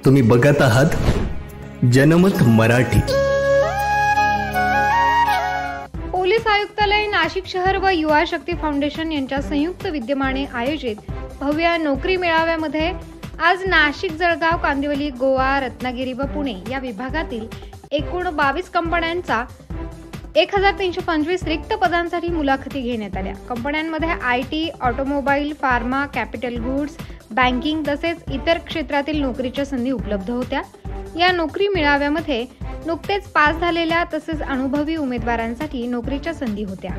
तुम्ही बघत आहात जनमत मराठी। पोलीस आयुक्तालय नाशिक शहर व युवा शक्ती फाउंडेशन यांच्या संयुक्त विद्यमाने आयोजित भव्य नोकरी मेळाव्यामध्ये आज नाशिक, जळगाव, कांदिवली, गोवा, रत्नागिरी व पुणे या विभागातील एकूण 22 कंपन्यांचा 1325 रिक्त पदांसाठी मुलाखती घेण्यात आल्या। कंपन्यांमध्ये IT, automobile, pharma, capital goods, banking तसेच इतर क्षेत्रातील नोकरीच्या संधी उपलब्ध होत्या। या नोकरी मेळाव्यामध्ये नुकतेच पास झालेल्या तसेच अनुभवी उमेदवारांसाठी नोकरीच्या संधी होत्या।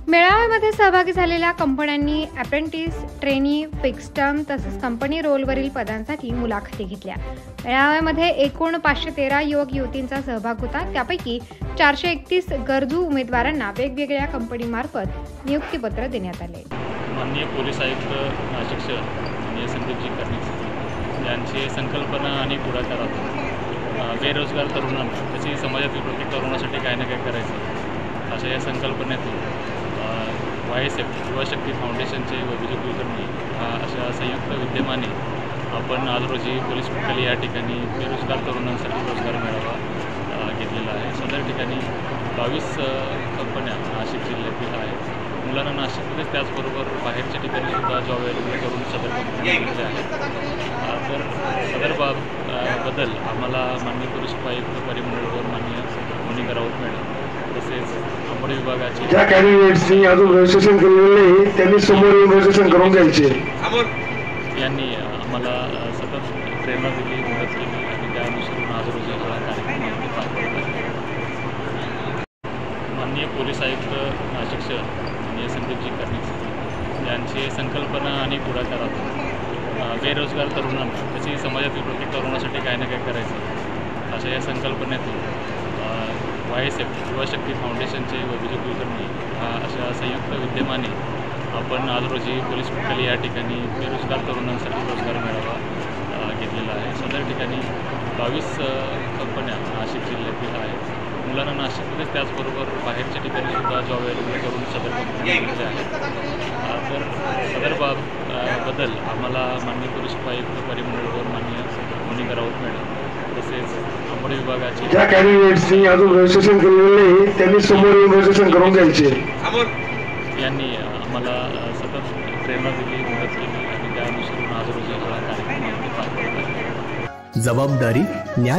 मेळाव्यामध्ये सहभागी झालेल्या कंपन्यांनी अप्रेंटिस, ट्रेनी, फिक्स टर्म तसेच कंपनी रोलवरील पदांसाठी मुलाखती घेतल्या। मेळाव्यामध्ये एकूण 513 युवक युवतींचा सहभाग होता। त्यापैकी 431 गरजू उमेदवारांना वेगवेगळ्या कंपनीमार्फत नियुक्तीपत्र देण्यात आले। माननीय पोलीस आयुक्त नाशिक शहर आणि संदीपजी कर्णिक यांची संकल्पना आणि पुढाकारातून बेरोजगार तरुणांना त्याची समाजातील प्रगती करण्यासाठी काही ना काही करायचं अशा या संकल्पनेतून YSF युवा शक्ती फाउंडेशनचे वैभव कुलकर्णी अशा संयुक्त विद्यमाने आपण आज रोजी पोलीस मुख्यालय या ठिकाणी बेरोजगार तरुणांसाठी रोजगार मेळावा घेतलेला आहे। सदर ठिकाणी 22 कंपन्या नाशिक जिल्ह्यातील आहेत। मुलांना नाशिकमध्येच त्याचबरोबर बाहेरच्या ठिकाणी सुद्धा जॉब अवेलेबल करून सदर कंपन्या घेतल्या आहेत। तर सदर बद्दल आम्हाला माननीय पोलीस उपायुक्त परिमंडळवर माननीय मोनिका राऊत मॅडम तसेच कंपनी विभागाचे ज्या कॅन्डिडेट्सनी अजून रजिस्ट्रेशन केलेलं नाही त्यांनी समोर रजिस्ट्रेशन करून घ्यायचे यांनी आम्हाला सतत प्रेरणा दिली, मदत केली आणि त्या अनुसरून आज रोजी हा कार्यक्रम पार पडला आहे। माननीय पोलीस आयुक्त नाशिक शहर आणि संदीपजी कर्णिक यांची संकल्पना आणि पुढाकारातून बेरोजगार तरुणांना त्याची समाजातील प्रगती करण्यासाठी काही ना काही करायचं अशा या संकल्पनेतून YSF युवा शक्ती फाउंडेशनचे वैभव कुलकर्णी अशा संयुक्त विद्यमाने आपण आज रोजी पोलीस मुख्यालय या ठिकाणी बेरोजगार तरुणांसाठी रोजगार मेळावा घेतलेला आहे। सदर ठिकाणी 22 कंपन्या नाशिक जिल्ह्यातील आहेत। मुलांना नाशिकमध्येच त्याचबरोबर बाहेरच्या ठिकाणी सुद्धा जॉब अवेलेबल करून सदर कंपन्या घेतल्या आहेत। तर सदर बद्दल आम्हाला माननीय पोलीस उपायुक्त परिमंडळवर माननीय मोनिका राऊत मॅडम तसेच कंपनी विभागाचे ज्या कॅन्डिडेट्सनी अजून रजिस्ट्रेशन केलेलं नाही त्यांनी समोर रजिस्ट्रेशन करून घ्यायचे यांनी आम्हाला सतत प्रेरणा दिली, मदत केली आणि त्या अनुसरून आज रोजी हा कार्यक्रम पार पडला आहे। जबाबदारी, न्याय